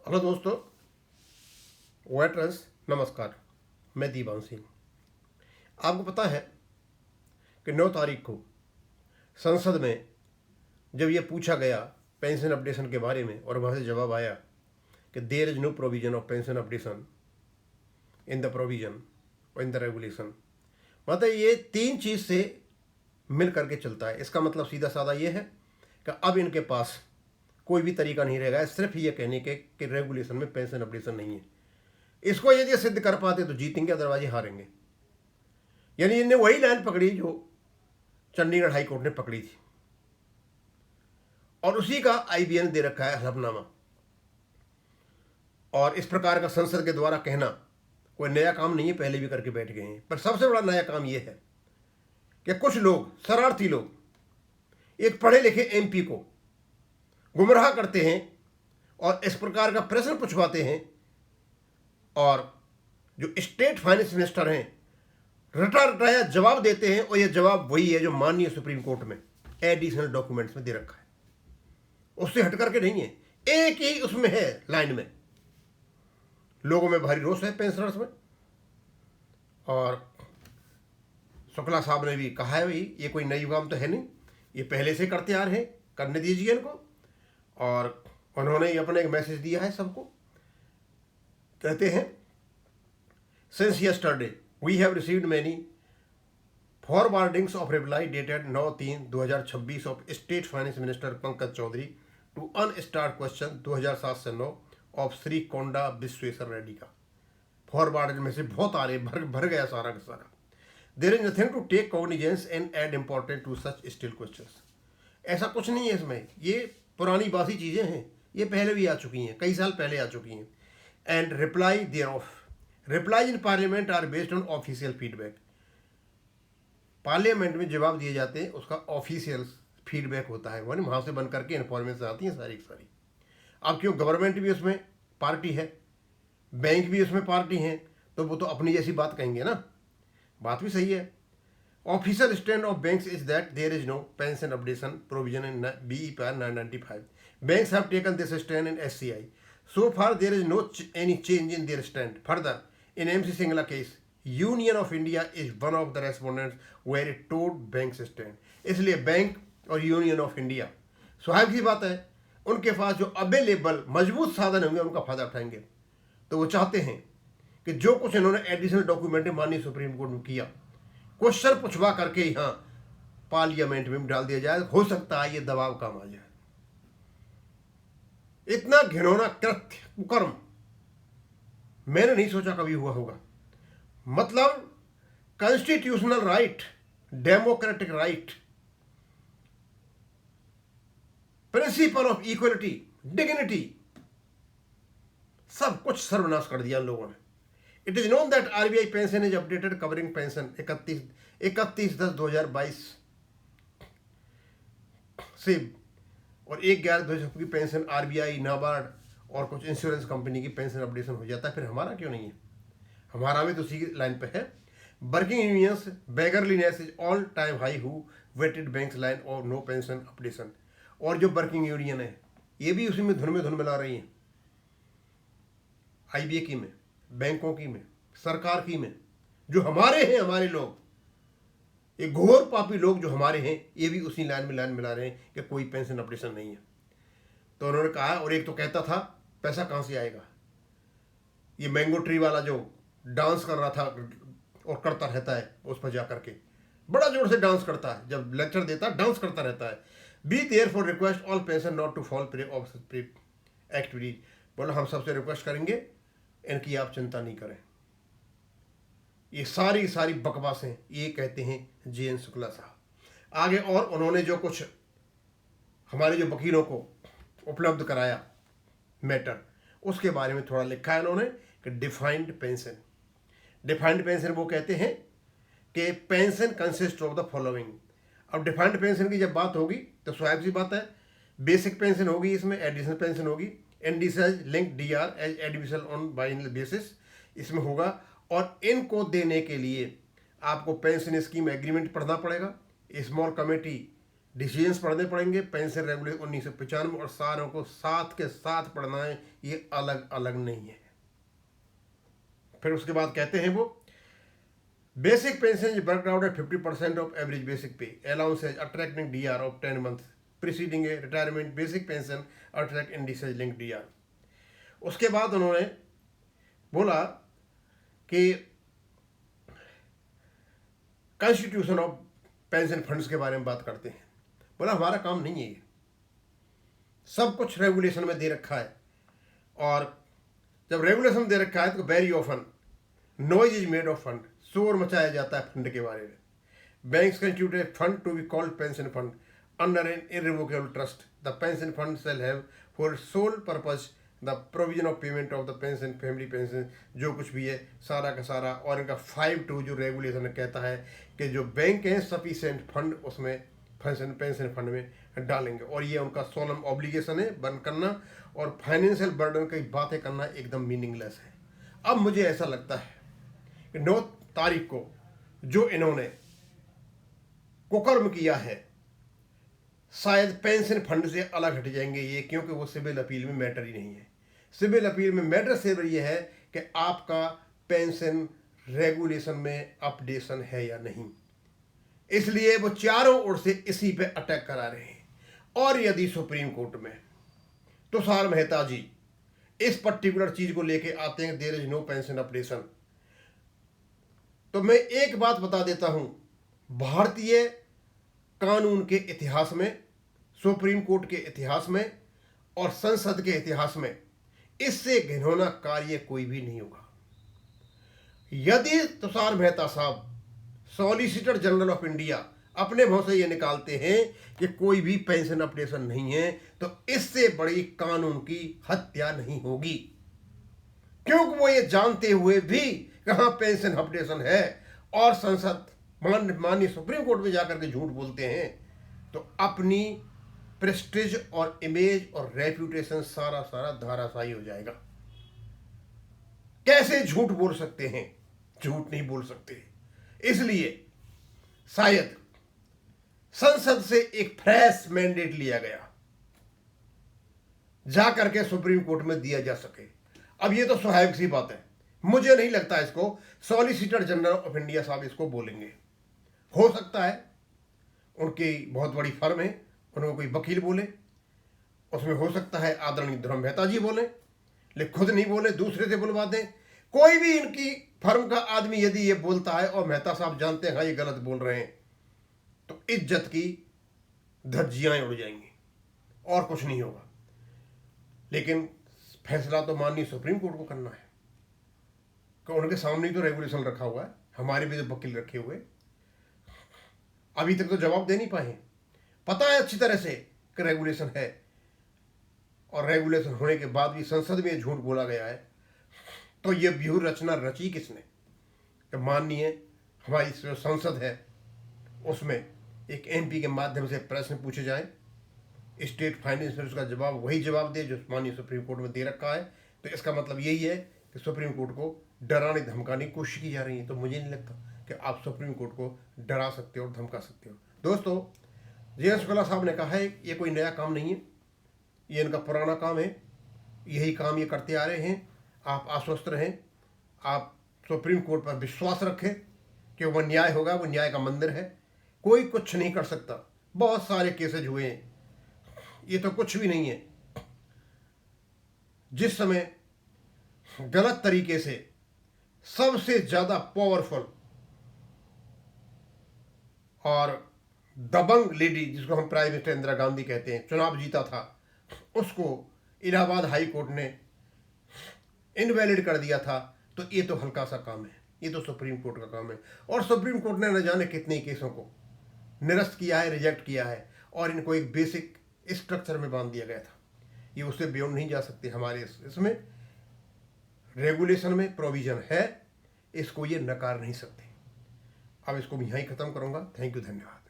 Hello दोस्तों, veterans नमस्कार। मैं दीवान सिंह। आपको पता है कि 9 तारीख को संसद में जब ये पूछा गया पेंशन अपडेशन के बारे में और वहाँ से जवाब आया कि there is no provision of pension updation in the provision और इन द रेगुलेशन, मतलब ये 3 चीज़ से मिल करके चलता है। इसका मतलब सीधा साधा ये है कि अब इनके पास कोई भी तरीका नहीं रहेगा सिर्फ ये कहने के कि रेगुलेशन में पेंशन अपडेशन नहीं है। इसको यदि सिद्ध कर पाते तो जीतेंगे, अदरवाइज हारेंगे। यानी इनने वही लाइन पकड़ी जो चंडीगढ़ हाई कोर्ट ने पकड़ी थी और उसी का आईबीए ने दे रखा है हलफनामा। और इस प्रकार का संसद के द्वारा कहना कोई नया काम नहीं है, पहले भी करके बैठ गए हैं। पर सबसे बड़ा नया काम यह है कि कुछ लोग, शरारती लोग, एक पढ़े लिखे एमपी को गुमराह करते हैं और इस प्रकार का प्रश्न पूछवाते हैं और जो स्टेट फाइनेंस मिनिस्टर हैं रटा रटाया जवाब देते हैं। और यह जवाब वही है जो माननीय सुप्रीम कोर्ट में एडिशनल डॉक्यूमेंट्स में दे रखा है, उससे हट करके नहीं है। एक ही उसमें है लाइन में। लोगों में भारी रोष है पेंशनर्स में, और शुक्ला साहब ने भी कहा है भाई ये कोई नई काम तो है नहीं, ये पहले से करते आ रहे हैं, करने दीजिए इनको। और उन्होंने अपने एक मैसेज दिया है सबको, कहते हैं since yesterday we have received many forwardings of reply dated 9/3/2026 of state finance minister Pankaj Chaudhary to unstarred question 2007 से 9 ऑफ श्री कोंडा विश्वेश्वर रेड्डी का। फॉरवर्ड में से बहुत आ रहे, भर गया सारा का सारा। There is nothing to take cognizance and add important to such still questions. ऐसा कुछ नहीं है इसमें, ये पुरानी बासी चीज़ें हैं, ये पहले भी आ चुकी हैं, कई साल पहले आ चुकी हैं। And reply thereof replies in parliament are based on official feedback. Parliament में जवाब दिए जाते हैं, उसका ऑफिशियल फीडबैक होता है, वहाँ से बन करके इन्फॉर्मेशन आती है सारी की सारी। अब क्यों गवर्नमेंट भी उसमें पार्टी है, बैंक भी उसमें पार्टी हैं, तो वो तो अपनी जैसी बात कहेंगे ना। बात भी सही है। Official stand of banks is that there is no pension updation provision in BEPR 995. Banks have taken this stand in SCI. So far there is no any change in their stand. Further, in MC Singla case, Union of India is one of the respondents where it told banks stand. इसलिए bank और union of India स्वाभाविक सी बात है, उनके पास जो available मजबूत साधन होंगे उनका फायदा उठाएंगे। तो वो चाहते हैं कि जो कुछ इन्होंने एडिशनल डॉक्यूमेंट माननीय सुप्रीम कोर्ट में किया, क्वेश्चन पूछवा करके यहाँ पार्लियामेंट में डाल दिया जाए, हो सकता है ये दबाव काम आ जाए। इतना घिनौना कृत्य कुकर्म मैंने नहीं सोचा कभी हुआ होगा। मतलब constitutional right, democratic right, principle of equality, dignity, सब कुछ सर्वनाश कर दिया लोगों ने। It is known that RBI pension is updated covering pension 31/10/2022 से और 1/11/2026 की पेंशन RBI, नाबार्ड और कुछ इंश्योरेंस कंपनी की पेंशन अपडेशन हो जाता है। फिर हमारा क्यों नहीं है? हमारा भी तो उसी लाइन पे है। Working unions beggarliness is all time high who waited banks line और नो पेंशन अपडेशन। और जो वर्किंग यूनियन है ये भी उसी में धुन मिला रही हैं, IBA की में, बैंकों की में, सरकार की में। जो हमारे हैं, हमारे लोग, ये घोर पापी लोग जो हमारे हैं, ये भी उसी लाइन मिला रहे हैं कि कोई पेंशन अपडेशन नहीं है। तो उन्होंने कहा, और एक तो कहता था पैसा कहाँ से आएगा। ये मैंगो ट्री वाला जो डांस कर रहा था और करता रहता है, उस पर जाकर के बड़ा जोर से डांस करता है, जब लेक्चर देता है डांस करता रहता है। Be there for request all pension not to fall prey of activities. बोला हम सबसे रिक्वेस्ट करेंगे इनकी आप चिंता नहीं करें। ये सारी बकवासें ये कहते हैं JN शुक्ला साहब। आगे और उन्होंने जो कुछ हमारे जो वकीलों को उपलब्ध कराया मैटर, उसके बारे में थोड़ा लिखा है उन्होंने कि डिफाइंड पेंशन। डिफाइंड पेंशन वो कहते हैं कि pension consist of the following. अब डिफाइंड पेंशन की जब बात होगी तो स्वाभाविक सी बात है, बेसिक पेंशन होगी, इसमें एडिशनल पेंशन होगी, indices link DR as admission on बाइनल बेसिस इसमें होगा। और इनको देने के लिए आपको पेंशन स्कीम एग्रीमेंट पढ़ना पड़ेगा, स्मॉल कमेटी डिसीजंस पढ़ने पड़ेंगे। पेंशन रेगुलेशन 1995 और सारों को साथ के साथ पढ़ना है, ये अलग अलग नहीं है। फिर उसके बाद कहते हैं वो, basic pension is worked out at 50% of average basic pay, allowance attracting DR of 10 month preceding a retirement, basic pension attract indices link DR. उसके बाद उन्होंने बोला कि कॉन्स्टिट्यूशन ऑफ पेंशन फंड्स के बारे में बात करते हैं। बोला हमारा काम नहीं है ये, सब कुछ रेगुलेशन में दे रखा है, और जब रेगुलेशन दे रखा है तो very often noise is made of fund, शोर मचाया जाता है फंड के बारे में। Banks constitute a fund to be called pension fund under an irrevocable trust. The pension fund shall have for sole purpose the provision of payment of the pension, family pension, जो कुछ भी है सारा का सारा। और इनका 5(2) जो रेगुलेशन कहता है कि जो बैंक हैं सफिशिएंट फंड उसमें पेंशन फंड में डालेंगे, और ये उनका सोलम ऑब्लिगेशन है बंद करना, और फाइनेंशियल बर्डन की बातें करना एकदम मीनिंगलेस है। अब मुझे ऐसा लगता है कि 9 तारीख को जो इन्होंने कुकर्म किया है, शायद पेंशन फंड से अलग हट जाएंगे ये, क्योंकि वो सिविल अपील में मैटर ही नहीं है। सिविल अपील में मैटर सिर्फ ये है कि आपका पेंशन रेगुलेशन में अपडेशन है या नहीं, इसलिए वो चारों ओर से इसी पे अटैक करा रहे हैं। और यदि सुप्रीम कोर्ट में तुषार मेहता जी इस पर्टिकुलर चीज को लेके आते हैं, there is no pension updation, तो मैं एक बात बता देता हूं, भारतीय कानून के इतिहास में, सुप्रीम कोर्ट के इतिहास में और संसद के इतिहास में इससे घिनौना कार्य कोई भी नहीं होगा। यदि तुषार मेहता साहब, सॉलिसिटर जनरल ऑफ इंडिया, अपने मुंह से ये निकालते हैं कि कोई भी पेंशन अपडेशन नहीं है, तो इससे बड़ी कानून की हत्या नहीं होगी, क्योंकि वो ये जानते हुए भी कहां पेंशन अपडेशन है और संसद माननीय सुप्रीम कोर्ट में जाकर के झूठ बोलते हैं, तो अपनी प्रेस्टीज और इमेज और रेप्यूटेशन सारा धाराशायी हो जाएगा। कैसे झूठ बोल सकते हैं? झूठ नहीं बोल सकते। इसलिए शायद संसद से एक फ्रेश मैंडेट लिया गया, जाकर के सुप्रीम कोर्ट में दिया जा सके। अब ये तो स्वाभाविक सी बात है, मुझे नहीं लगता इसको सॉलिसिटर जनरल ऑफ इंडिया साहब इसको बोलेंगे। हो सकता है उनकी बहुत बड़ी फर्म है, उनको कोई वकील बोले, उसमें हो सकता है आदरणीय ध्रुव मेहता जी बोले, लेकिन खुद नहीं बोले, दूसरे से बुलवा दें। कोई भी इनकी फर्म का आदमी यदि ये बोलता है और मेहता साहब जानते हैं हाँ ये गलत बोल रहे हैं, तो इज्जत की धज्जियां उड़ जाएंगी और कुछ नहीं होगा। लेकिन फैसला तो माननीय सुप्रीम कोर्ट को करना है, कि उनके सामने तो रेगुलेशन रखा हुआ है, हमारे भी तो वकील रखे हुए, अभी तक तो जवाब दे नहीं पाए। पता है अच्छी तरह से कि रेगुलेशन है, और रेगुलेशन होने के बाद भी संसद में झूठ बोला गया है, तो ये व्यूह रचना रची किसने? कि माननीय हमारी जो संसद है उसमें एक एमपी के माध्यम से प्रश्न पूछे जाए, स्टेट फाइनेंस मिनिस्टर उसका जवाब वही जवाब दे जो माननीय सुप्रीम कोर्ट में दे रखा है। तो इसका मतलब यही है कि सुप्रीम कोर्ट को डराने धमकाने की कोशिश की जा रही है। तो मुझे नहीं लगता कि आप सुप्रीम कोर्ट को डरा सकते हो और धमका सकते हो। दोस्तों, जे शुक्ला साहब ने कहा है ये कोई नया काम नहीं है, ये इनका पुराना काम है, यही काम ये करते आ रहे हैं। आप आश्वस्त रहें, आप सुप्रीम कोर्ट पर विश्वास रखें कि वह न्याय होगा, वो न्याय का मंदिर है, कोई कुछ नहीं कर सकता। बहुत सारे केसेज हुए हैं, ये तो कुछ भी नहीं है। जिस समय गलत तरीके से सबसे ज्यादा पावरफुल और दबंग लेडी, जिसको हम प्राइम मिनिस्टर इंदिरा गांधी कहते हैं, चुनाव जीता था, उसको इलाहाबाद हाई कोर्ट ने इनवैलिड कर दिया था। तो ये तो हल्का सा काम है, ये तो सुप्रीम कोर्ट का काम है। और सुप्रीम कोर्ट ने न जाने कितने केसों को निरस्त किया है, रिजेक्ट किया है, और इनको एक बेसिक स्ट्रक्चर में बांध दिया गया था। ये उससे बियॉन्ड नहीं जा सकते। हमारे इसमें रेगुलेशन में प्रोविजन है, इसको ये नकार नहीं सकते। अब इसको मैं यहीं ख़त्म करूँगा। थैंक यू, धन्यवाद।